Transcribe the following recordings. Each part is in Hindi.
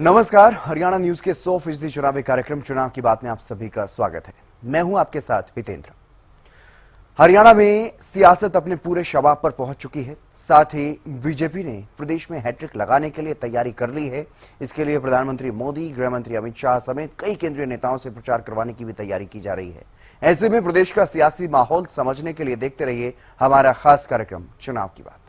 नमस्कार, हरियाणा न्यूज के 100% चुनावी कार्यक्रम चुनाव की बात में आप सभी का स्वागत है। मैं हूं आपके साथ हितेंद्र। हरियाणा में सियासत अपने पूरे शबाब पर पहुंच चुकी है। साथ ही बीजेपी ने प्रदेश में हैट्रिक लगाने के लिए तैयारी कर ली है। इसके लिए प्रधानमंत्री मोदी, गृह मंत्री अमित शाह समेत कई केंद्रीय नेताओं से प्रचार करवाने की भी तैयारी की जा रही है। ऐसे में प्रदेश का सियासी माहौल समझने के लिए देखते रहिए हमारा खास कार्यक्रम चुनाव की बात।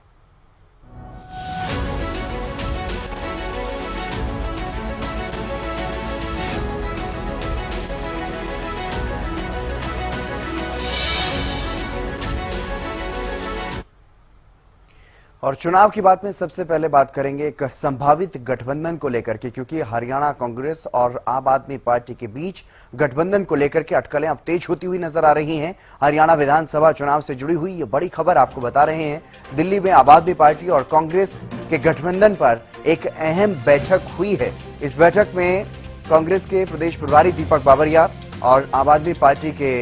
और चुनाव की बात में सबसे पहले बात करेंगे एक संभावित गठबंधन को लेकर के, क्योंकि हरियाणा कांग्रेस और आम आदमी पार्टी के बीच गठबंधन को लेकर के अटकलें अब तेज होती हुई नजर आ रही हैं। हरियाणा विधानसभा चुनाव से जुड़ी हुई ये बड़ी खबर आपको बता रहे हैं। दिल्ली में आम आदमी पार्टी और कांग्रेस के गठबंधन पर एक अहम बैठक हुई है। इस बैठक में कांग्रेस के प्रदेश प्रभारी दीपक बाबरिया और आम आदमी पार्टी के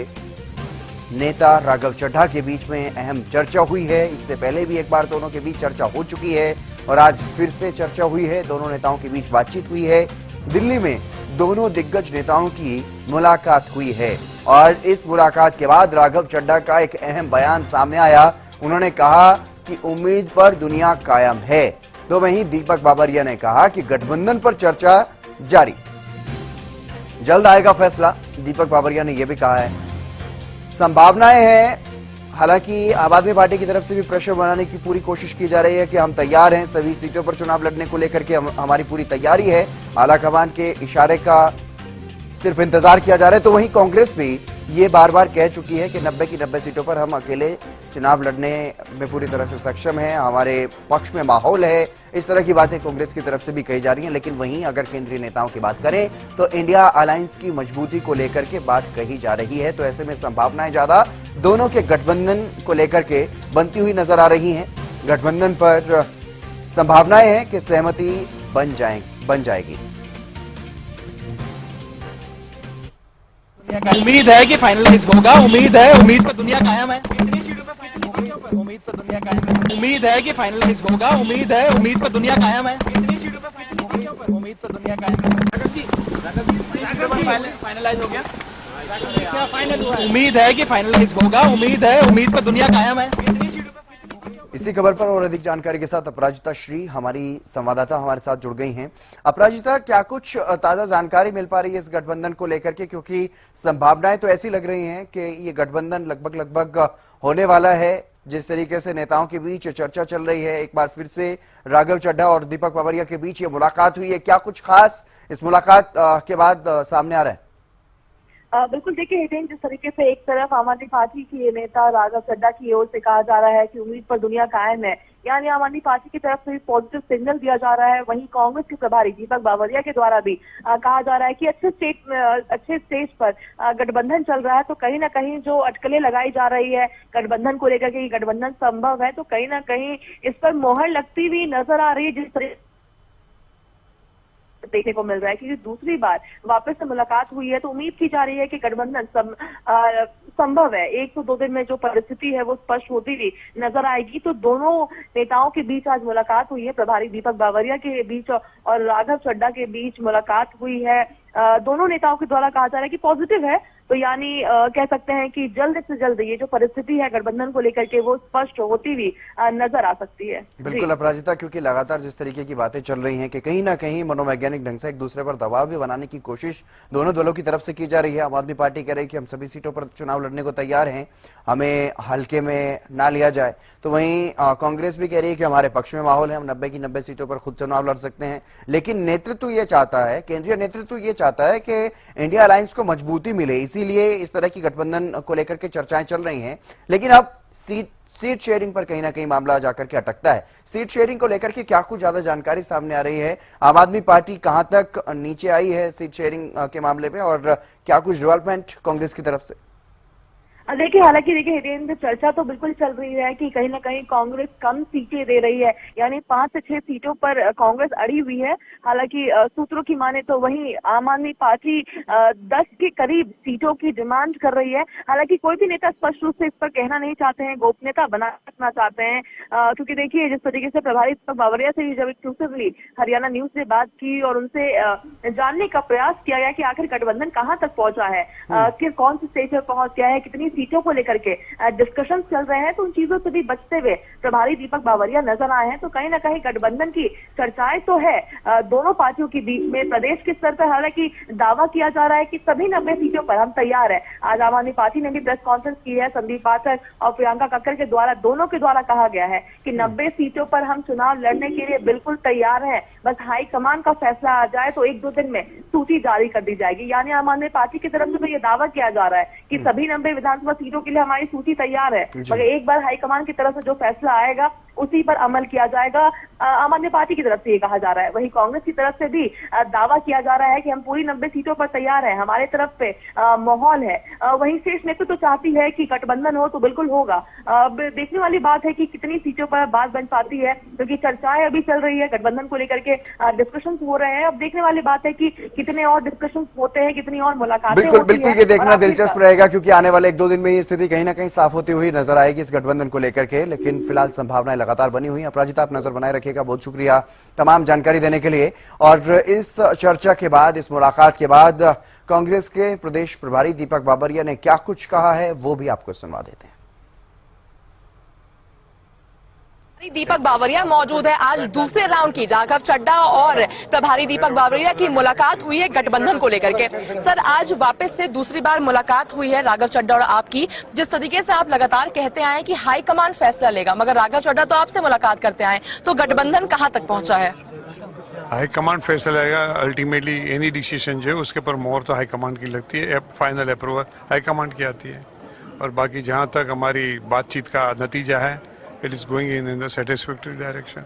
नेता राघव चड्ढा के बीच में अहम चर्चा हुई है। इससे पहले भी एक बार दोनों के बीच चर्चा हो चुकी है और आज फिर से चर्चा हुई है। दोनों नेताओं के बीच बातचीत हुई है। दिल्ली में दोनों दिग्गज नेताओं की मुलाकात हुई है और इस मुलाकात के बाद राघव चड्ढा का एक अहम बयान सामने आया। उन्होंने कहा कि उम्मीद पर दुनिया कायम है। तो वहीं दीपक बाबरिया ने कहा कि गठबंधन पर चर्चा जारी, जल्द आएगा फैसला। दीपक बाबरिया ने यह भी कहा है संभावनाएं हैं। हालांकि आम आदमी पार्टी की तरफ से भी प्रेशर बनाने की पूरी कोशिश की जा रही है कि हम तैयार हैं, सभी सीटों पर चुनाव लड़ने को लेकर के हमारी पूरी तैयारी है। आलाकमान के इशारे का सिर्फ इंतजार किया जा रहा है। तो वहीं कांग्रेस भी ये बार बार कह चुकी है कि 90 की 90 सीटों पर हम अकेले चुनाव लड़ने में पूरी तरह से सक्षम हैं, हमारे पक्ष में माहौल है। इस तरह की बातें कांग्रेस की तरफ से भी कही जा रही हैं। लेकिन वहीं अगर केंद्रीय नेताओं की बात करें तो इंडिया अलायंस की मजबूती को लेकर के बात कही जा रही है। तो ऐसे में संभावनाएं ज्यादा दोनों के गठबंधन को लेकर के बनती हुई नजर आ रही हैं। गठबंधन पर संभावनाएं हैं कि सहमति बन जाएगी। उम्मीद है कि फाइनलाइज होगा। उम्मीद पर दुनिया कायम है। उम्मीद पर दुनिया कायम है। उम्मीद है कि फाइनलाइज होगा। उम्मीद पर दुनिया कायम है। उम्मीद पर दुनिया कायम है। फाइनलाइज हो गया। क्या फाइनल हुआ? उम्मीद है कि फाइनलाइज होगा। उम्मीद पर दुनिया कायम है। इसी खबर पर और अधिक जानकारी के साथ अपराजिता श्री हमारी संवाददाता हमारे साथ जुड़ गई हैं। अपराजिता, क्या कुछ ताजा जानकारी मिल पा रही है इस गठबंधन को लेकर के, क्योंकि संभावनाएं तो ऐसी लग रही हैं कि ये गठबंधन लगभग होने वाला है। जिस तरीके से नेताओं के बीच चर्चा चल रही है, एक बार फिर से राघव चड्ढा और दीपक बाबरिया के बीच ये मुलाकात हुई है, क्या कुछ खास इस मुलाकात के बाद सामने आ रहा है? बिल्कुल, देखिए हितेन, जिस तरीके से एक तरफ आम आदमी पार्टी के नेता राघव चड्ढा की ओर से कहा जा रहा है कि उम्मीद पर दुनिया कायम है, यानी आम आदमी पार्टी की तरफ से पॉजिटिव सिग्नल दिया जा रहा है। वहीं कांग्रेस के प्रभारी दीपक बाबरिया के द्वारा भी कहा जा रहा है कि अच्छे स्टेज पर गठबंधन चल रहा है। तो कहीं ना कहीं जो अटकलें लगाई जा रही है गठबंधन को लेकर के, गठबंधन संभव है, तो कहीं ना कहीं इस पर मोहर लगती हुई नजर आ रही है। जिस तरह देखने को मिल रहा है क्योंकि दूसरी बार वापस से मुलाकात हुई है, तो उम्मीद की जा रही है कि गठबंधन संभव है। 102 दिन में जो परिस्थिति है वो स्पष्ट होती हुई नजर आएगी। तो दोनों नेताओं के बीच आज मुलाकात हुई है। प्रभारी दीपक बाबरिया के बीच और राघव चड्ढा के बीच मुलाकात हुई है। दोनों नेताओं के द्वारा कहा जा रहा है कि पॉजिटिव है। तो यानी कह सकते हैं कि जल्द से जल्द ये जो परिस्थिति है गठबंधन को लेकर के वो स्पष्ट होती हुई नजर आ सकती है। बिल्कुल अपराजिता, क्योंकि लगातार जिस तरीके की बातें चल रही हैं कि कहीं ना कहीं मनोवैज्ञानिक ढंग से एक दूसरे पर दबाव भी बनाने की कोशिश दोनों दलों की तरफ से की जा रही है। आम आदमी पार्टी कह रही है कि हम सभी सीटों पर चुनाव लड़ने को तैयार हैं, हमें हल्के में ना लिया जाए। तो वहीं कांग्रेस भी कह रही है कि हमारे पक्ष में माहौल है, हम 90 की 90 सीटों पर खुद चुनाव लड़ सकते हैं। लेकिन नेतृत्व ये चाहता है, केंद्रीय नेतृत्व ये चाहता है कि इंडिया अलायंस को मजबूती मिले, इसीलिए इस तरह की गठबंधन को लेकर के चर्चाएं चल रही हैं। लेकिन अब सीट शेयरिंग पर कहीं ना कहीं मामला जाकर के अटकता है। सीट शेयरिंग को लेकर के क्या कुछ ज्यादा जानकारी सामने आ रही है? आम आदमी पार्टी कहां तक नीचे आई है सीट शेयरिंग के मामले में और क्या कुछ डेवलपमेंट कांग्रेस की तरफ से? देखिए, हालांकि देखिए हितेंद्र, चर्चा तो बिल्कुल चल रही है कि कहीं ना कहीं कांग्रेस कम सीटें दे रही है, यानी 5 से 6 सीटों पर कांग्रेस अड़ी हुई है। हालांकि सूत्रों की माने तो वहीं आम आदमी पार्टी 10 के करीब सीटों की डिमांड कर रही है। हालांकि कोई भी नेता स्पष्ट रूप से इस पर कहना नहीं चाहते हैं, गोपनीयता बना रखना चाहते हैं, क्योंकि देखिए जिस तरीके से प्रभारी दीपक बावरिया से जब एक्सक्लूसिवली हरियाणा न्यूज ने बात की और उनसे जानने का प्रयास किया गया कि आखिर गठबंधन कहां तक पहुंचा है, कि कौन से स्टेज पर पहुंच गया है, कितनी सीटों को लेकर के डिस्कशन चल रहे हैं, तो उन चीजों से भी बचते हुए प्रभारी दीपक बावरिया नजर आए हैं। तो कहीं ना कहीं गठबंधन की चर्चाएं तो है दोनों पार्टियों के बीच में। प्रदेश के स्तर पर हालांकि दावा किया जा रहा है कि सभी 90 सीटों पर हम तैयार है। आज आम आदमी पार्टी ने भी प्रेस कॉन्फ्रेंस की है, संदीप पाठक और प्रियंका कक्कड़ के द्वारा, दोनों के द्वारा कहा गया है कि 90 सीटों पर हम चुनाव लड़ने के लिए बिल्कुल तैयार हैं, बस हाईकमान का फैसला आ जाए तो 1-2 दिन में सूची जारी कर दी जाएगी। यानी आम आदमी पार्टी की तरफ से तो ये दावा किया जा रहा है कि सभी 90 विधानसभा सीटों के लिए हमारी सूची तैयार है, मगर एक बार हाईकमान की तरफ से जो फैसला आएगा उसी पर अमल किया जाएगा। आम आदमी पार्टी की तरफ से ये कहा जा रहा है। वहीं कांग्रेस की तरफ से भी दावा किया जा रहा है कि हम पूरी 90 सीटों पर तैयार हैं, हमारे तरफ पे माहौल है। वहीं शीर्ष नेतृत्व तो चाहती है कि गठबंधन हो तो बिल्कुल होगा। अब देखने वाली बात है कि कितनी सीटों पर बात बन पाती है, क्योंकि चर्चाएं अभी चल रही है, गठबंधन को लेकर के डिस्कशन हो रहे हैं। अब देखने वाली बात है कि कितने और डिस्कशन होते हैं, कितनी और मुलाकातें बिल्कुल होती बिल्कुल हैं। ये देखना और आखिर दिलचस्प रहेगा, क्योंकि आने वाले 1-2 दिन में ये स्थिति कहीं ना कहीं साफ होती हुई नजर आएगी इस गठबंधन को लेकर के। लेकिन फिलहाल संभावनाएं लगातार बनी हुई हैं। अपराजिता, आप नजर बनाए रखिएगा। बहुत शुक्रिया तमाम जानकारी देने के लिए। और इस चर्चा के बाद, इस मुलाकात के बाद कांग्रेस के प्रदेश प्रभारी दीपक बावरिया ने क्या कुछ कहा है वो भी आपको सुनवा देते हैं। दीपक बावरिया मौजूद है। आज दूसरे राउंड की राघव चड्ढा और प्रभारी दीपक बावरिया की मुलाकात हुई है गठबंधन को लेकर के। सर, आज वापस से दूसरी बार मुलाकात हुई है राघव चड्ढा और आपकी। जिस तरीके से आप लगातार कहते आए कि हाईकमान फैसला लेगा, मगर राघव चड्ढा तो आपसे मुलाकात करते आए, तो गठबंधन कहां तक पहुंचा है? हाईकमान फैसला लेगा। अल्टीमेटली एनी डिसीजन जो है उसके ऊपर मोहर तो हाईकमान की लगती है, फाइनल अप्रूवल हाईकमान की आती है। और बाकी जहां तक हमारी बातचीत का नतीजा है, it is going in the satisfactory direction.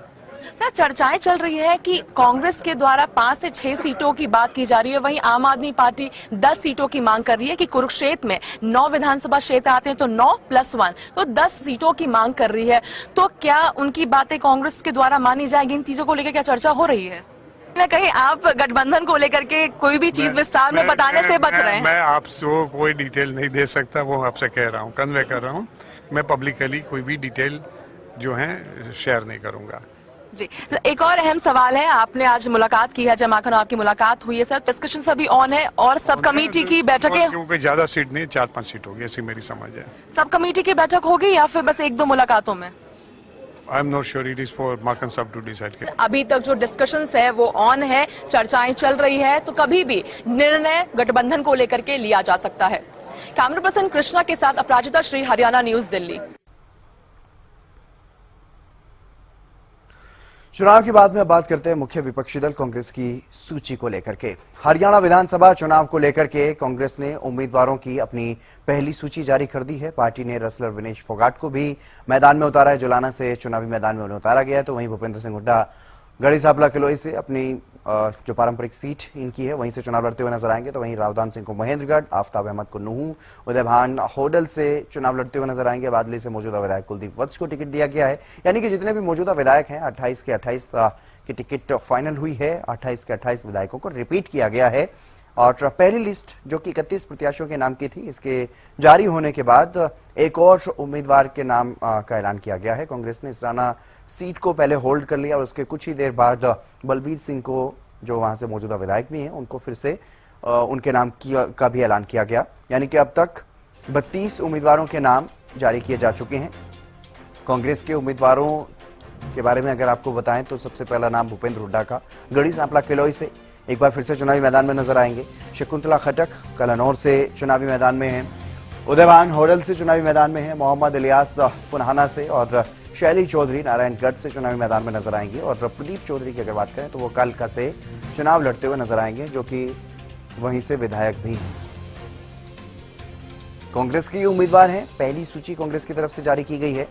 Sir, चर्चाएं चल रही है कि कांग्रेस के द्वारा 5 से 6 सीटों की बात की जा रही है, वहीं आम आदमी पार्टी 10 सीटों की मांग कर रही है कि कुरुक्षेत्र में 9 विधानसभा क्षेत्र आते हैं तो 9+1 तो 10 सीटों की मांग कर रही है। तो क्या उनकी बातें कांग्रेस के द्वारा मानी जाएगी? इन चीजों को लेकर क्या चर्चा हो रही है? ना कहीं आप गठबंधन को लेकर के कोई भी चीज विस्तार में बताने से बच रहे हैं? मैं आपको कोई डिटेल नहीं दे सकता, वो आपसे कह रहा हूँ, कन्वे कर रहा हूँ। मैं पब्लिकली कोई भी डिटेल जो है शेयर नहीं करूंगा। जी, एक और अहम सवाल है, आपने आज मुलाकात की है, जमाखन आपकी मुलाकात हुई है सर, डिस्कशन सभी ऑन है और सब कमेटी की बैठकें? क्योंकि ज्यादा सीट नहीं, 4-5 सीट होगी, ऐसी मेरी समझ है। सब कमेटी की बैठक होगी या फिर बस 1-2 मुलाकातों में? I am not sure, it is for Makhan साहब टू डिसाइड। अभी तक जो डिस्कशंस है वो ऑन है, चर्चाएं चल रही है, तो कभी भी निर्णय गठबंधन को लेकर के लिया जा सकता है। कैमरा पर्सन कृष्णा के साथ अपराजिता श्री, हरियाणा न्यूज, दिल्ली। चुनाव की बात में अब बात करते हैं मुख्य विपक्षी दल कांग्रेस की सूची को लेकर के। हरियाणा विधानसभा चुनाव को लेकर के कांग्रेस ने उम्मीदवारों की अपनी पहली सूची जारी कर दी है। पार्टी ने रेसलर विनेश फोगाट को भी मैदान में उतारा है। जुलाना से चुनावी मैदान में उन्हें उतारा गया है। तो वहीं भूपेंद्र सिंह हुड्डा गढ़ी सांपला किलोई से अपनी जो पारंपरिक सीट इनकी है वहीं से चुनाव लड़ते हुए नजर आएंगे। तो वहीं रावदान सिंह को महेंद्रगढ़, आफ्ताब अहमद को नूहू, उदयभान होडल से चुनाव लड़ते हुए नजर आएंगे। बादली से मौजूदा विधायक कुलदीप वत्स को टिकट दिया गया है। यानी कि जितने भी मौजूदा विधायक हैं 28 के 28 की टिकट फाइनल हुई है। 28 के 28 विधायकों को रिपीट किया गया है। और पहली लिस्ट जो कि 31 प्रत्याशियों के नाम की थी, इसके जारी होने के बाद एक और उम्मीदवार के नाम का ऐलान किया गया है। कांग्रेस ने इसराना सीट को पहले होल्ड कर लिया और उसके कुछ ही देर बाद बलवीर सिंह को, जो वहां से मौजूदा विधायक भी हैं, उनको फिर से उनके नाम का भी ऐलान किया गया। यानी कि अब तक 32 उम्मीदवारों के नाम जारी किए जा चुके हैं। कांग्रेस के उम्मीदवारों के बारे में अगर आपको बताएं तो सबसे पहला नाम भूपेंद्र हुड्डा का गढ़ी सांपला किलोई से एक बार फिर से चुनावी मैदान में नजर आएंगे। शकुंतला खटक कलानौर से चुनावी मैदान में हैं। उदयभान होडल से चुनावी मैदान में हैं। मोहम्मद इलियास फुनहाना से और शैली चौधरी नारायणगढ़ से चुनावी मैदान में नजर आएंगे। और प्रदीप चौधरी की अगर बात करें तो वो कालका से चुनाव लड़ते हुए नजर आएंगे, जो कि वहीं से विधायक भी हैं। कांग्रेस के उम्मीदवार हैं। पहली सूची कांग्रेस की तरफ से जारी की गई है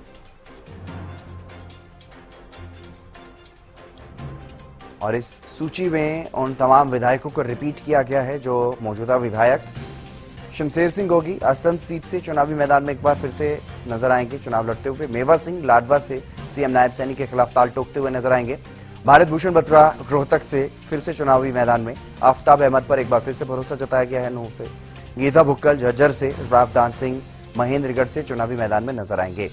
और इस सूची में उन तमाम विधायकों को रिपीट किया गया है जो मौजूदा विधायक शमशेर सिंह गोगी असंध सीट से चुनावी मैदान में एक बार फिर से नजर आएंगे चुनाव लड़ते हुए। मेवा सिंह लाडवा से सीएम नायब सैनी के खिलाफ ताल ठोकते हुए नजर आएंगे। भारत भूषण बत्रा रोहतक से फिर से चुनावी मैदान में। आफ्ताब अहमद पर एक बार फिर से भरोसा जताया गया है नूह से। गीता भुक्कल झज्जर से, रावदान सिंह महेंद्रगढ़ से चुनावी मैदान में नजर आएंगे।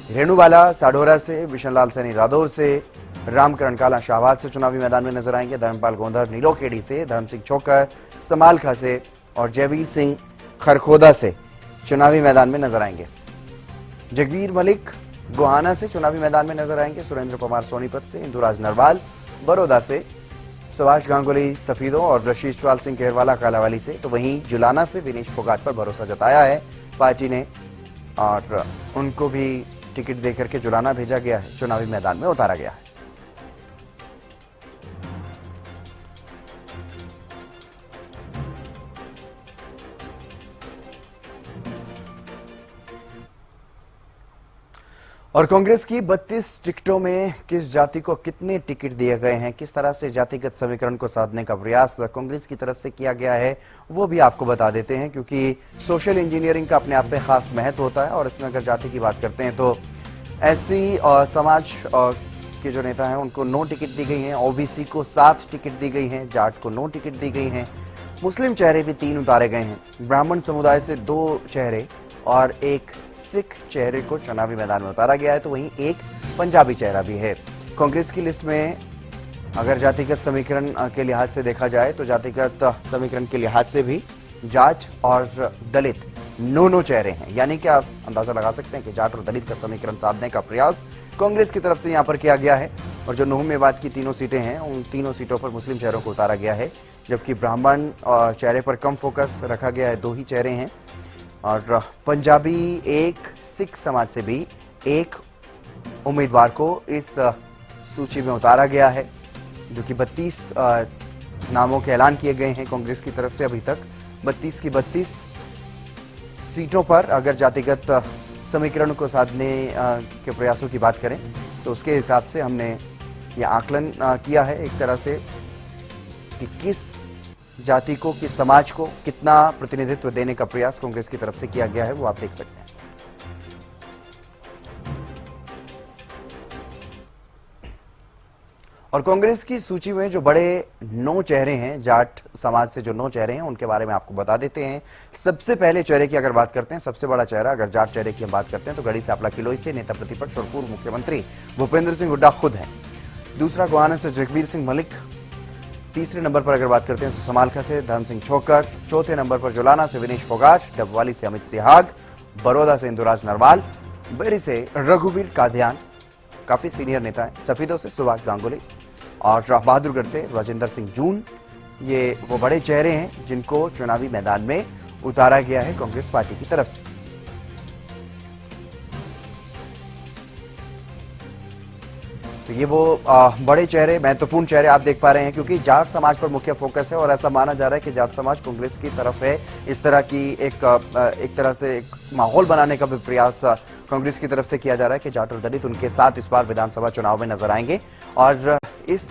रेणुबाला साढोरा से, विशनलाल सैनी रादौर से, रामकरण काला शाहबाद से चुनावी मैदान में नजर आएंगे। धर्मपाल गोंधर नीलोखेड़ी से, धर्म सिंह छोकर समालखा से और जयवीर सिंह खरखोदा से चुनावी मैदान में नजर आएंगे। जगबीर मलिक गोहाना से चुनावी मैदान में नजर आएंगे। सुरेंद्र कुमार सोनीपत से, इंदुराज नरवाल बड़ौदा से, सुभाष गांगुली सफीदों और रशीशपाल सिंह केरवाला कालावाली से, तो वहीं जुलाना से विनेश फोगाट पर भरोसा जताया है पार्टी ने और उनको भी टिकट देकर के जुलाना भेजा गया है, चुनावी मैदान में उतारा गया है। और कांग्रेस की 32 टिकटों में किस जाति को कितने टिकट दिए गए हैं, किस तरह से जातिगत समीकरण को साधने का प्रयास कांग्रेस की तरफ से किया गया है, वो भी आपको बता देते हैं, क्योंकि सोशल इंजीनियरिंग का अपने आप में खास महत्व होता है। और इसमें अगर जाति की बात करते हैं तो एससी समाज के जो नेता हैं उनको 9 टिकट दी गई हैं, ओबीसी को 7 टिकट दी गई हैं, जाट को 9 टिकट दी गई हैं, मुस्लिम चेहरे भी 3 उतारे गए हैं, ब्राह्मण समुदाय से 2 चेहरे और एक सिख चेहरे को चुनावी मैदान में उतारा गया है, तो वहीं एक पंजाबी चेहरा भी है। कांग्रेस की लिस्ट में अगर जातिगत समीकरण के लिहाज से देखा जाए तो जातिगत समीकरण के लिहाज से भी जाट और दलित 9 चेहरे हैं, यानी कि आप अंदाजा लगा सकते हैं कि जाट और दलित का समीकरण साधने का प्रयास कांग्रेस की तरफ से यहां पर किया गया है। और जो नूह मेवात की 3 सीटें हैं उन 3 सीटों पर मुस्लिम चेहरों को उतारा गया है, जबकि ब्राह्मण चेहरे पर कम फोकस रखा गया है, 2 ही चेहरे हैं। और पंजाबी एक, सिख समाज से भी एक उम्मीदवार को इस सूची में उतारा गया है, जो कि 32 नामों के ऐलान किए गए हैं कांग्रेस की तरफ से अभी तक। 32 की 32 सीटों पर अगर जातिगत समीकरण को साधने के प्रयासों की बात करें तो उसके हिसाब से हमने ये आकलन किया है एक तरह से कि किस जाति को, किस समाज को कितना प्रतिनिधित्व देने का प्रयास कांग्रेस की तरफ से किया गया है, वो आप देख सकते हैं। और कांग्रेस की सूची में जो बड़े 9 चेहरे हैं, जाट समाज से जो 9 चेहरे हैं उनके बारे में आपको बता देते हैं। सबसे पहले चेहरे की अगर बात करते हैं, सबसे बड़ा चेहरा अगर जाट चेहरे की हम बात करते हैं तो गढ़ी सांपला किलोई से नेता प्रतिपक्ष और पूर्व मुख्यमंत्री भूपेंद्र सिंह हुड्डा खुद हैं। दूसरा गोहाना से जगबीर सिंह मलिक। तीसरे नंबर पर अगर बात करते हैं तो समालखा से धर्म सिंह छोकर। चौथे नंबर पर जुलाना से विनेश फोगाट, डबवाली से अमित सिहाग, बड़ौदा से इंदुराज नरवाल, बेरी से रघुवीर कादियान, काफी सीनियर नेता है, सफीदों से सुभाष गांगुली और बहादुरगढ़ से राजेंद्र सिंह जून। ये वो बड़े चेहरे हैं जिनको चुनावी मैदान में उतारा गया है कांग्रेस पार्टी की तरफ से। तो ये वो बड़े चेहरे, महत्वपूर्ण चेहरे आप देख पा रहे हैं, क्योंकि जाट समाज पर मुख्य फोकस है और ऐसा माना जा रहा है कि जाट समाज कांग्रेस की तरफ है। इस तरह की एक तरह से एक माहौल बनाने का भी प्रयास कांग्रेस की तरफ से किया जा रहा है कि जाट और दलित उनके साथ इस बार विधानसभा चुनाव में नजर आएंगे। और इस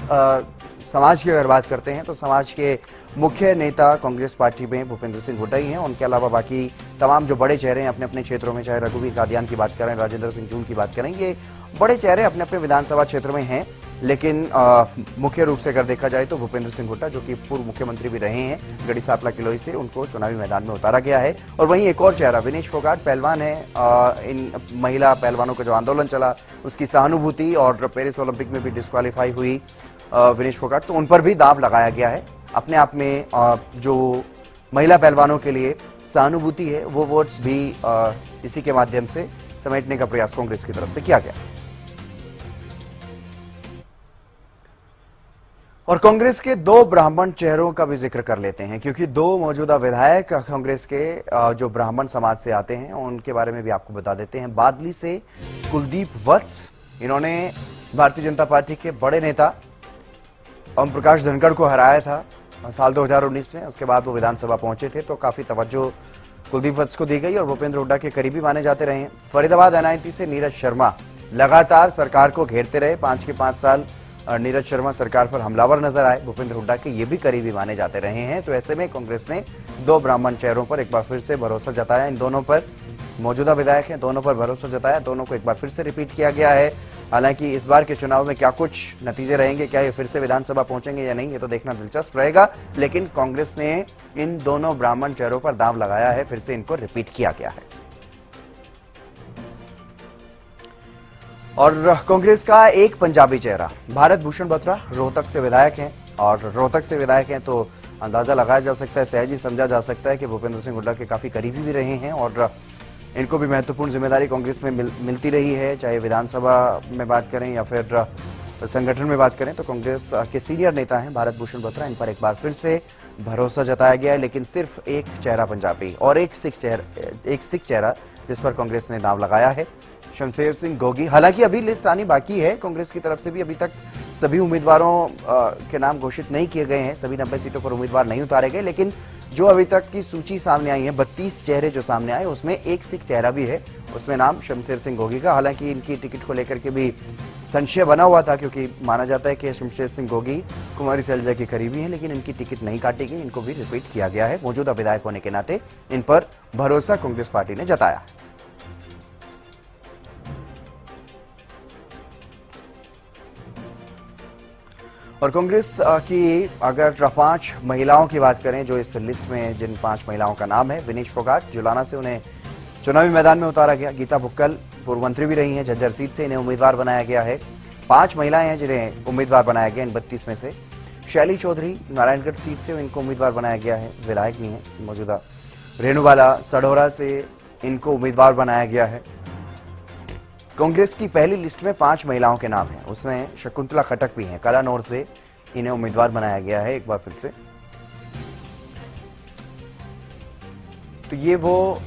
समाज की अगर बात करते हैं तो समाज के मुख्य नेता कांग्रेस पार्टी में भूपेंद्र सिंह हुड्डा ही हैं। उनके अलावा बाकी तमाम जो बड़े चेहरे हैं अपने अपने क्षेत्रों में, चाहे रघुवीर कादियान की बात करें, राजेंद्र सिंह जून की बात करें, ये बड़े चेहरे अपने अपने विधानसभा क्षेत्र में हैं। लेकिन मुख्य रूप से अगर देखा जाए तो भूपेंद्र सिंह हुड्डा, जो कि पूर्व मुख्यमंत्री भी रहे हैं गढ़ी सांपला किलोई से, उनको चुनावी मैदान में उतारा गया है। और वहीं एक और चेहरा विनेश फोगाट पहलवान है। इन महिला पहलवानों का जो आंदोलन चला उसकी सहानुभूति और पेरिस ओलंपिक में भी डिस्क्वालीफाई हुई विनेश फोगाट, तो उन पर भी दाव लगाया गया है। अपने आप में जो महिला पहलवानों के लिए सहानुभूति है वो वोट्स भी इसी के माध्यम से समेटने का प्रयास कांग्रेस की तरफ से किया गया। और कांग्रेस के 2 ब्राह्मण चेहरों का भी जिक्र कर लेते हैं, क्योंकि 2 मौजूदा विधायक कांग्रेस के जो ब्राह्मण समाज से आते हैं उनके बारे में भी आपको बता देते हैं। बादली से कुलदीप वत्स, इन्होंने भारतीय जनता पार्टी के बड़े नेता ओम प्रकाश धनखड़ को हराया था साल 2019 में। उसके बाद वो विधानसभा पहुंचे थे तो काफी तवज्जो कुलदीप वत्स को दी गई और भूपेंद्र हुड्डा के करीबी माने जाते रहे हैं। फरीदाबाद एनआईटी से नीरज शर्मा लगातार सरकार को घेरते रहे, 5 के 5 साल नीरज शर्मा सरकार पर हमलावर नजर आए। भूपेंद्र हुड्डा के ये भी करीबी माने जाते रहे हैं। तो ऐसे में कांग्रेस ने 2 ब्राह्मण चेहरों पर एक बार फिर से भरोसा जताया। इन दोनों पर मौजूदा विधायक हैं, दोनों पर भरोसा जताया, दोनों को एक बार फिर से रिपीट किया गया है। हालांकि इस बार के चुनाव में क्या कुछ नतीजे रहेंगे, क्या ये फिर से विधानसभा पहुंचेंगे या नहीं, ये तो देखना दिलचस्प रहेगा। लेकिन कांग्रेस ने इन दोनों ब्राह्मण चेहरों पर दांव लगाया है, फिर से इनको रिपीट किया गया है। और कांग्रेस का एक पंजाबी चेहरा भारत भूषण बत्रा रोहतक से विधायक हैं, और रोहतक से विधायक हैं तो अंदाजा लगाया जा सकता है, सहज ही समझा जा सकता है कि भूपेंद्र सिंह हुड्डा के काफी करीबी भी रहे हैं और इनको भी महत्वपूर्ण जिम्मेदारी कांग्रेस में मिलती रही है। चाहे विधानसभा में बात करें या फिर संगठन में बात करें, तो कांग्रेस के सीनियर नेता हैं भारत भूषण बत्रा। इन पर एक बार फिर से भरोसा जताया गया है। लेकिन सिर्फ एक चेहरा पंजाबी और एक सिख चेहरा जिस पर कांग्रेस ने दांव लगाया है, शमशेर सिंह गोगी। हालांकि अभी लिस्ट आनी बाकी है, कांग्रेस की तरफ से भी अभी तक सभी उम्मीदवारों के नाम घोषित नहीं किए गए हैं, सभी 90 सीटों पर उम्मीदवार नहीं उतारे गए। लेकिन जो अभी तक की सूची सामने आई है, 32 चेहरे जो सामने आए, उसमें एक सिख चेहरा भी है, उसमें नाम शमशेर सिंह गोगी का। हालांकि इनकी टिकट को लेकर के भी संशय बना हुआ था, क्योंकि माना जाता है कि शमशेर सिंह गोगी कुमारी सैलजा के करीबी हैं, लेकिन इनकी टिकट नहीं काटी गई, इनको भी रिपीट किया गया है। मौजूदा विधायक होने के नाते इन पर भरोसा कांग्रेस पार्टी ने जताया। और कांग्रेस की अगर 5 महिलाओं की बात करें जो इस लिस्ट में, जिन 5 महिलाओं का नाम है, विनेश फोगाट जुलाना से उन्हें चुनावी मैदान में उतारा गया। गीता भुक्कल पूर्व मंत्री भी रही हैं, झज्जर सीट से इन्हें उम्मीदवार बनाया गया है। 5 महिलाएं हैं जिन्हें उम्मीदवार बनाया गया इन 32 में से। शैली चौधरी नारायणगढ़ सीट से इनको उम्मीदवार बनाया गया है, विधायक भी हैं मौजूदा। रेणुबाला सढौरा से इनको उम्मीदवार बनाया गया है। कांग्रेस की पहली लिस्ट में 5 महिलाओं के नाम हैं, उसमें शकुंतला खटक भी हैं, कलानौर से इन्हें उम्मीदवार बनाया गया है एक बार फिर से। तो ये वो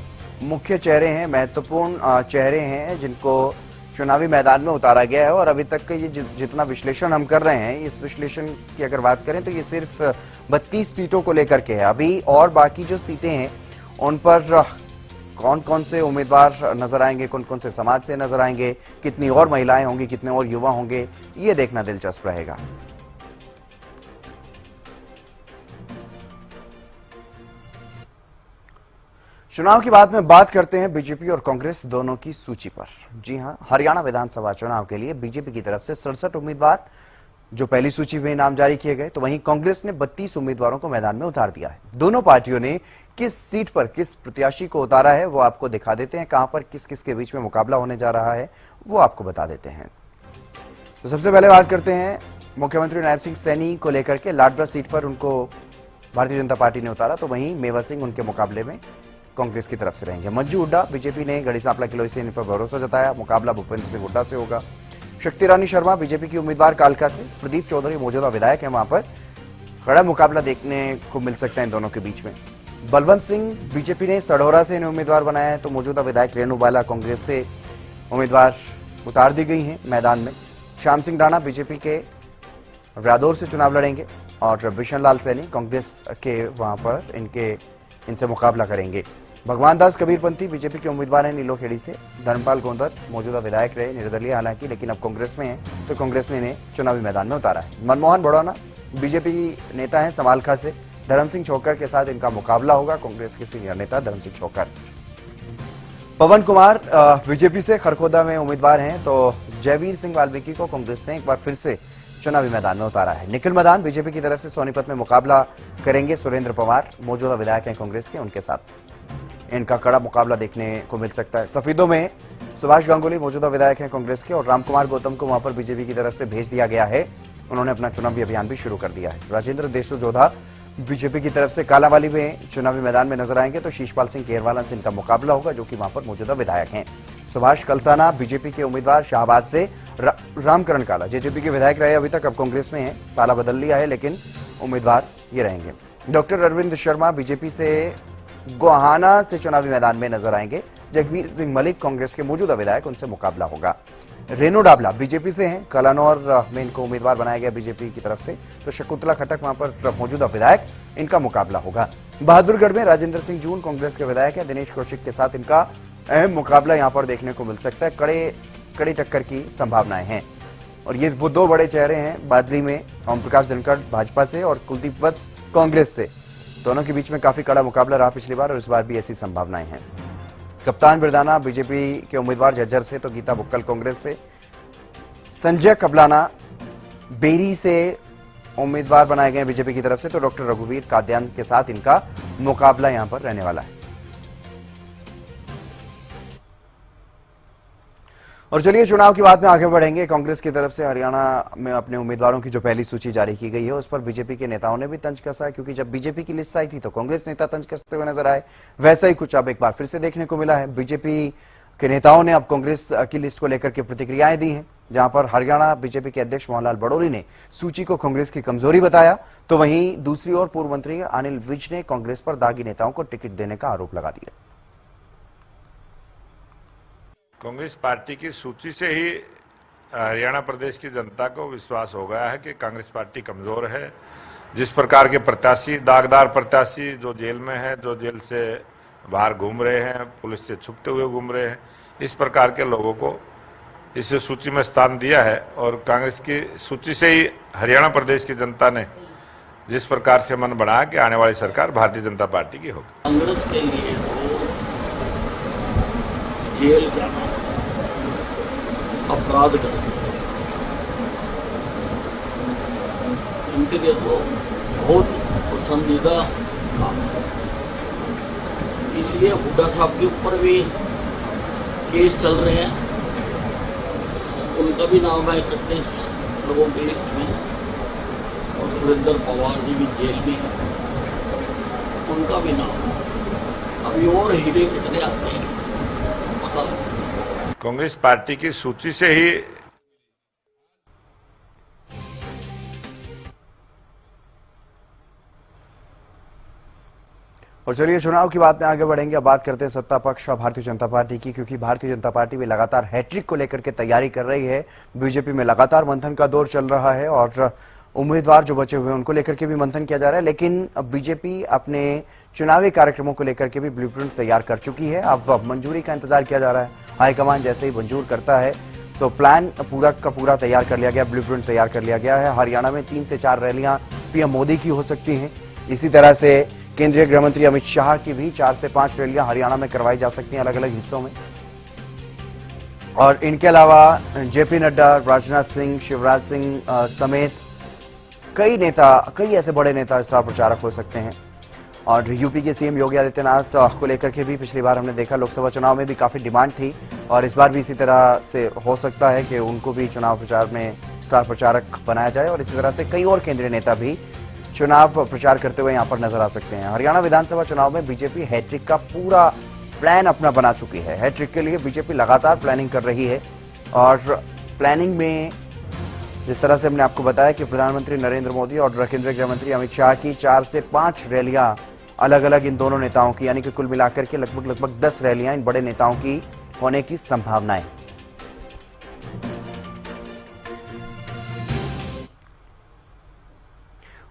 मुख्य चेहरे हैं, महत्वपूर्ण चेहरे हैं जिनको चुनावी मैदान में उतारा गया है। और अभी तक का ये जितना विश्लेषण हम कर रहे हैं, इस विश्लेषण की अगर बात करें तो ये सिर्फ 32 सीटों को लेकर के है। अभी और बाकी जो सीटें हैं उन पर कौन कौन से उम्मीदवार नजर आएंगे, कौन कौन से समाज से नजर आएंगे, कितनी और महिलाएं होंगी, कितने और युवा होंगे, ये देखना दिलचस्प रहेगा। चुनाव की बाद में बात करते हैं बीजेपी और कांग्रेस दोनों की सूची पर। जी हां, हरियाणा विधानसभा चुनाव के लिए बीजेपी की तरफ से 67 उम्मीदवार जो पहली सूची में नाम जारी किए गए, तो वहीं कांग्रेस ने 32 उम्मीदवारों को मैदान में उतार दिया है। दोनों पार्टियों ने किस सीट पर किस प्रत्याशी को उतारा है वो आपको दिखा देते हैं। कहां पर किस किस के बीच में मुकाबला होने जा रहा है वो आपको बता देते हैं। तो सबसे पहले बात करते हैं मुख्यमंत्री नायब सिंह सैनी को लेकर के। लाडबरा सीट पर उनको भारतीय जनता पार्टी ने उतारा, तो वहीं मेवा सिंह उनके मुकाबले में कांग्रेस की तरफ से रहेंगे। मंजू हुड्डा बीजेपी ने गढ़ी सांपला किलोई से इन पर भरोसा जताया, मुकाबला भूपेंद्र सिंह हुड्डा से होगा। शक्ति रानी शर्मा बीजेपी की उम्मीदवार कालका से, प्रदीप चौधरी मौजूदा विधायक है, वहां पर कड़ा मुकाबला देखने को मिल सकता है इन दोनों के बीच में। बलवंत सिंह बीजेपी ने सढौरा से इन्हें उम्मीदवार बनाया है, तो मौजूदा विधायक रेणुबाला कांग्रेस से उम्मीदवार उतार दी गई हैं मैदान में। श्याम सिंह राणा बीजेपी के व्यादौर से चुनाव लड़ेंगे और बिशन लाल सैनी कांग्रेस के वहां पर इनसे मुकाबला करेंगे। भगवान दास कबीरपंथी बीजेपी के उम्मीदवार हैं नीलोखेड़ी से। धर्मपाल गोंदर मौजूदा विधायक रहे, निर्दलीय हालांकि, लेकिन अब कांग्रेस में हैं, तो कांग्रेस ने इन्हें चुनावी मैदान में उतारा है। मनमोहन बड़ौना बीजेपी नेता हैं समालखा से, धर्म सिंह छोकर के साथ इनका मुकाबला होगा, कांग्रेस के सीनियर नेता धर्म सिंह छोकर। पवन कुमार बीजेपी से खरखोदा में उम्मीदवार हैं, तो जयवीर सिंह वाल्मीकि को कांग्रेस ने एक बार फिर से चुनावी मैदान में उतारा है। निखिल मदान बीजेपी की तरफ से सोनीपत में मुकाबला करेंगे। सुरेंद्र पवार मौजूदा विधायक हैं कांग्रेस के, उनके साथ इनका कड़ा मुकाबला देखने को मिल सकता है। सफीदों में सुभाष गांगुली मौजूदा विधायक हैं कांग्रेस के, और रामकुमार गौतम को वहां पर बीजेपी की तरफ से भेज दिया गया है, उन्होंने अपना चुनावी अभियान भी शुरू कर दिया है। राजेंद्र देशु जोधा बीजेपी की तरफ से कालावाली में चुनावी मैदान में नजर आएंगे, तो शीशपाल सिंह केरवाला से इनका मुकाबला होगा, जो कि वहां पर मौजूदा विधायक हैं। सुभाष कलसाना बीजेपी के उम्मीदवार शाहबाद से। रामकरण काला जेजेपी के विधायक रहे, अभी तक अब कांग्रेस में है, ताला बदल लिया है, लेकिन उम्मीदवार ये रहेंगे। डॉक्टर अरविंद शर्मा बीजेपी से गोहाना से चुनावी मैदान में नजर आएंगे। जगवीर सिंह मलिक कांग्रेस के मौजूदा विधायक, उनसे मुकाबला होगा। रेणु डाबला बीजेपी से हैं, कलानौर में इनको उम्मीदवार बनाया गया बीजेपी की तरफ से, तो शकुंतला खटक वहां पर मौजूदा विधायक, इनका मुकाबला होगा। बहादुरगढ़ में राजेंद्र सिंह जून कांग्रेस के विधायक है, दिनेश कौशिक के साथ इनका अहम मुकाबला यहां पर देखने को मिल सकता है, कड़ी टक्कर की संभावनाएं हैं। और ये वो दो बड़े चेहरे हैं, बादली में ओम प्रकाश धनखड़ भाजपा से और कुलदीप वत्स कांग्रेस से। दोनों के बीच में काफी कड़ा मुकाबला रहा पिछली बार और इस बार भी ऐसी संभावनाएं हैं। कप्तान बिरदाना बीजेपी के उम्मीदवार झज्जर से, तो गीता बुक्कल कांग्रेस से, संजय कबलाना बेरी से उम्मीदवार बनाए गए बीजेपी की तरफ से, तो डॉक्टर रघुवीर काद्यान के साथ इनका मुकाबला यहां पर रहने वाला है। और चलिए चुनाव की बात में आगे बढ़ेंगे। कांग्रेस की तरफ से हरियाणा में अपने उम्मीदवारों की जो पहली सूची जारी की गई है उस पर बीजेपी के नेताओं ने भी तंज कसा है, क्योंकि जब बीजेपी की लिस्ट आई थी तो कांग्रेस नेता तंज कसते हुए नजर आए। वैसा ही कुछ अब एक बार फिर से देखने को मिला है। बीजेपी के नेताओं ने अब कांग्रेस की लिस्ट को लेकर के प्रतिक्रियाएं दी हैं, जहां पर हरियाणा बीजेपी के अध्यक्ष मोहनलाल बड़ौरी ने सूची को कांग्रेस की कमजोरी बताया, तो वहीं दूसरी ओर पूर्व मंत्री अनिल विज ने कांग्रेस पर दागी नेताओं को टिकट देने का आरोप लगा दिया। कांग्रेस पार्टी की सूची से ही हरियाणा प्रदेश की जनता को विश्वास हो गया है कि कांग्रेस पार्टी कमजोर है। जिस प्रकार के प्रत्याशी, दागदार प्रत्याशी जो जेल में है, जो जेल से बाहर घूम रहे हैं, पुलिस से छुपते हुए घूम रहे हैं, इस प्रकार के लोगों को इस सूची में स्थान दिया है। और कांग्रेस की सूची से ही हरियाणा प्रदेश की जनता ने जिस प्रकार से मन बनाया कि आने वाली सरकार भारतीय जनता पार्टी की होगी। कांग्रेस के लिए जेल जाना अपराध कर उनके लिए तो बहुत पसंदीदा काम है। इसलिए हुड्डा साहब के ऊपर भी केस चल रहे हैं, उनका भी नाम है 31 लोगों की लिस्ट में, और सुरेंद्र पवार जी भी जेल में है, उनका भी नाम है। अभी और हीरे कितने आते हैं पता नहीं। कांग्रेस पार्टी की सूची से ही और चलिए चुनाव की बात में आगे बढ़ेंगे। अब बात करते हैं सत्ता पक्ष और भारतीय जनता पार्टी की, क्योंकि भारतीय जनता पार्टी भी लगातार हैट्रिक को लेकर के तैयारी कर रही है। बीजेपी में लगातार मंथन का दौर चल रहा है और उम्मीदवार जो बचे हुए हैं उनको लेकर के भी मंथन किया जा रहा है, लेकिन अब बीजेपी अपने चुनावी कार्यक्रमों को लेकर के भी ब्लूप्रिंट तैयार कर चुकी है। अब मंजूरी का इंतजार किया जा रहा है। हाईकमान जैसे ही मंजूर करता है तो प्लान पूरा का पूरा तैयार कर लिया गया, ब्लूप्रिंट तैयार कर लिया गया है। हरियाणा में 3 से 4 रैलियां पीएम मोदी की हो सकती हैं। इसी तरह से केंद्रीय गृह मंत्री अमित शाह की भी 4 से 5 रैलियां हरियाणा में करवाई जा सकती हैं अलग अलग हिस्सों में। और इनके अलावा जेपी नड्डा, राजनाथ सिंह, शिवराज सिंह समेत कई ऐसे बड़े नेता स्टार प्रचारक हो सकते हैं। और यूपी के सीएम योगी आदित्यनाथ को लेकर के भी पिछली बार हमने देखा लोकसभा चुनाव में भी काफी डिमांड थी, और इस बार भी इसी तरह से हो सकता है कि उनको भी चुनाव प्रचार में स्टार प्रचारक बनाया जाए। और इसी तरह से कई और केंद्रीय नेता भी चुनाव प्रचार करते हुए यहां पर नजर आ सकते हैं। हरियाणा विधानसभा चुनाव में बीजेपी हैट्रिक का पूरा प्लान अपना बना चुकी है। हैट्रिक के लिए बीजेपी लगातार प्लानिंग कर रही है, और प्लानिंग में जिस तरह से हमने आपको बताया कि प्रधानमंत्री नरेंद्र मोदी और केंद्रीय गृह मंत्री अमित शाह की 4 से 5 रैलियां अलग अलग इन दोनों नेताओं की, यानी कि कुल मिलाकर के लगभग 10 रैलियां इन बड़े नेताओं की होने की संभावनाएं।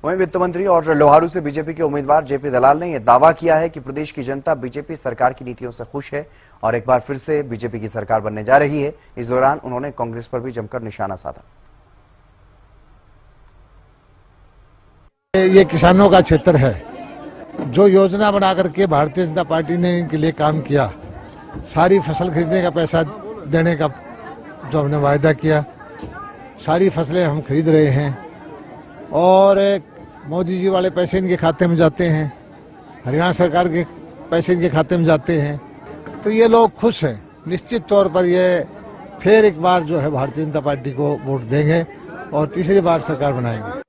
वहीं वित्त मंत्री और लोहारू से बीजेपी के उम्मीदवार जेपी दलाल ने यह दावा किया है कि प्रदेश की जनता बीजेपी सरकार की नीतियों से खुश है और एक बार फिर से बीजेपी की सरकार बनने जा रही है। इस दौरान उन्होंने कांग्रेस पर भी जमकर निशाना साधा। ये किसानों का क्षेत्र है। जो योजना बना करके भारतीय जनता पार्टी ने इनके लिए काम किया, सारी फसल खरीदने का पैसा देने का जो हमने वायदा किया, सारी फसलें हम खरीद रहे हैं, और मोदी जी वाले पैसे इनके खाते में जाते हैं, हरियाणा सरकार के पैसे इनके खाते में जाते हैं, तो ये लोग खुश हैं। निश्चित तौर पर ये फिर एक बार जो है भारतीय जनता पार्टी को वोट देंगे और तीसरी बार सरकार बनाएंगे।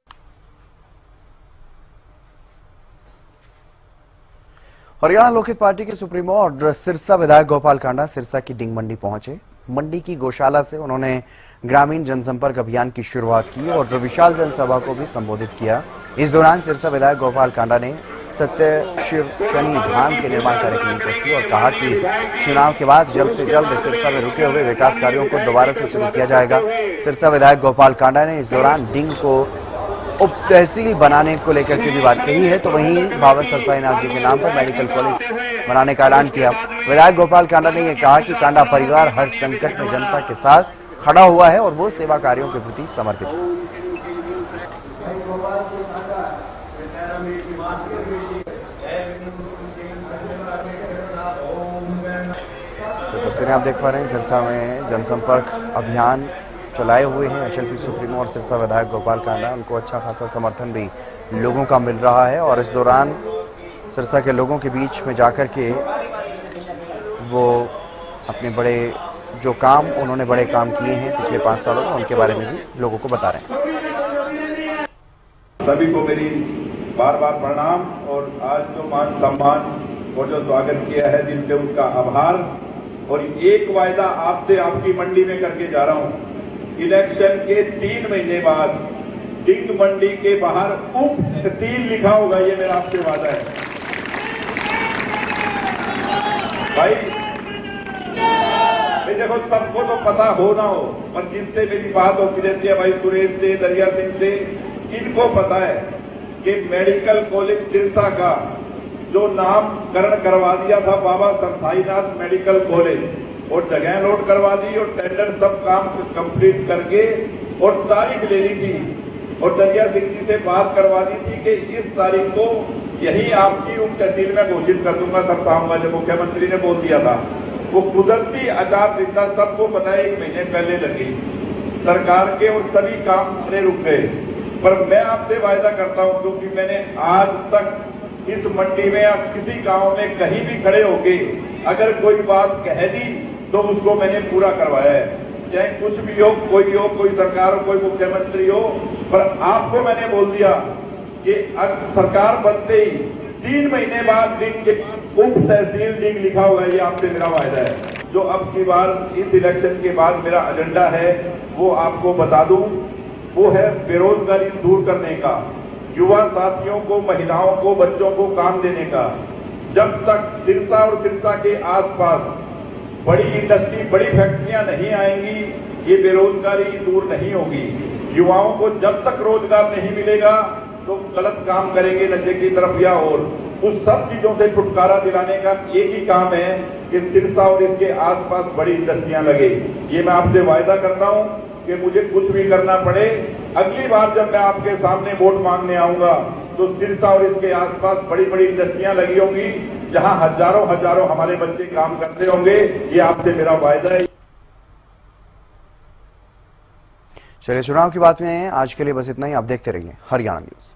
हरियाणा लोकहित पार्टी के सुप्रीमो और सिरसा विधायक गोपाल कांडा सिरसा की डिंग मंडी पहुंचे। मंडी की गौशाला से उन्होंने ग्रामीण जनसंपर्क अभियान की शुरुआत की और जो विशाल जनसभा को भी संबोधित किया। इस दौरान सिरसा विधायक गोपाल कांडा ने सत्य शिव शनि धाम के निर्माण कार्य की नींव रखी और कहा कि चुनाव के बाद जल्द से जल्द सिरसा में रुके हुए विकास कार्यों को दोबारा से शुरू किया जाएगा। सिरसा विधायक गोपाल कांडा ने इस दौरान डिंग को उप तहसील बनाने को लेकर के भी बात कही है, तो वहीं बाबा सस्ताईनाथ जी के नाम पर मेडिकल कॉलेज बनाने का ऐलान किया। विधायक गोपाल कांडा ने यह कहा कि कांडा परिवार हर संकट में जनता के साथ खड़ा हुआ है और वो सेवा कार्यों के प्रति समर्पित है। तो तस्वीरें आप देख पा रहे हैं, सिरसा में जनसंपर्क अभियान चलाए हुए हैं एचएलपी सुप्रीमो और सिरसा विधायक गोपाल कांडा। उनको अच्छा खासा समर्थन भी लोगों का मिल रहा है और इस दौरान सिरसा के लोगों के बीच में जाकर के वो अपने बड़े जो काम उन्होंने बड़े काम किए हैं पिछले 5 सालों में, उनके बारे में भी लोगों को बता रहे हैं। सभी को मेरी बार बार प्रणाम और आज जो मान सम्मान और जो स्वागत किया है दिल से उनका आभार। और एक वायदा आपसे आपकी मंडी में करके जा रहा हूं, इलेक्शन के 3 महीने बाद डिंग मंडी के बाहर उप तहसील लिखा होगा, ये मेरा आपसे वादा है भाई। देखो सबको तो पता हो ना हो, पर जिससे मेरी बात होती रहती है भाई सुरेश से, दरिया सिंह से, इनको पता है कि मेडिकल कॉलेज सिरसा का जो नामकरण करवा दिया था बाबा सरसाईनाथ मेडिकल कॉलेज और जगह नोट करवा दी और टेंडर सब काम कंप्लीट करके और तारीख ले ली थी और दरिया सिंह जी से बात करवा दी थी कि इस तारीख को यही आपकी उप तहसील में घोषित कर दूंगा। सब काम जो मुख्यमंत्री ने बोल दिया था, वो कुदरती आचार संहिता सबको पता है 1 महीने पहले लगी सरकार के और सभी काम पूरे रुक गए। पर मैं आपसे वायदा करता हूं, क्योंकि मैंने आज तक इस मंडी में या किसी गांव में कहीं भी खड़े होके अगर कोई बात कह दी तो उसको मैंने पूरा करवाया है, चाहे कुछ भी हो, कोई सरकार हो, कोई मुख्यमंत्री हो। पर आपको मैंने बोल दिया कि सरकार बनते ही 3 महीने बाद डिंग उप तहसील डिंग लिखा होगा, ये आपसे मेरा वायदा है। जो अब की बार इस इलेक्शन के बाद मेरा एजेंडा है वो आपको बता दूं, वो है बेरोजगारी दूर करने का, युवा साथियों को, महिलाओं को, बच्चों को काम देने का। जब तक सिरसा और सिरसा के आसपास बड़ी इंडस्ट्री, बड़ी फैक्ट्रियां नहीं आएंगी, ये बेरोजगारी दूर नहीं होगी। युवाओं को जब तक रोजगार नहीं मिलेगा तो गलत काम करेंगे, नशे की तरफ या और उस सब चीजों से छुटकारा दिलाने का एक ही काम है कि सिरसा और इसके आसपास बड़ी इंडस्ट्रियां लगे। ये मैं आपसे वायदा करता हूं कि मुझे कुछ भी करना पड़े, अगली बार जब मैं आपके सामने वोट मांगने आऊंगा तो सिरसा और इसके आसपास बड़ी बड़ी इंडस्ट्रियां लगी होंगी, जहां हजारों हमारे बच्चे काम करते होंगे। ये आपसे मेरा वायदा है। चलिए, चुनाव की बात में आज के लिए बस इतना ही। आप देखते रहिए हरियाणा न्यूज।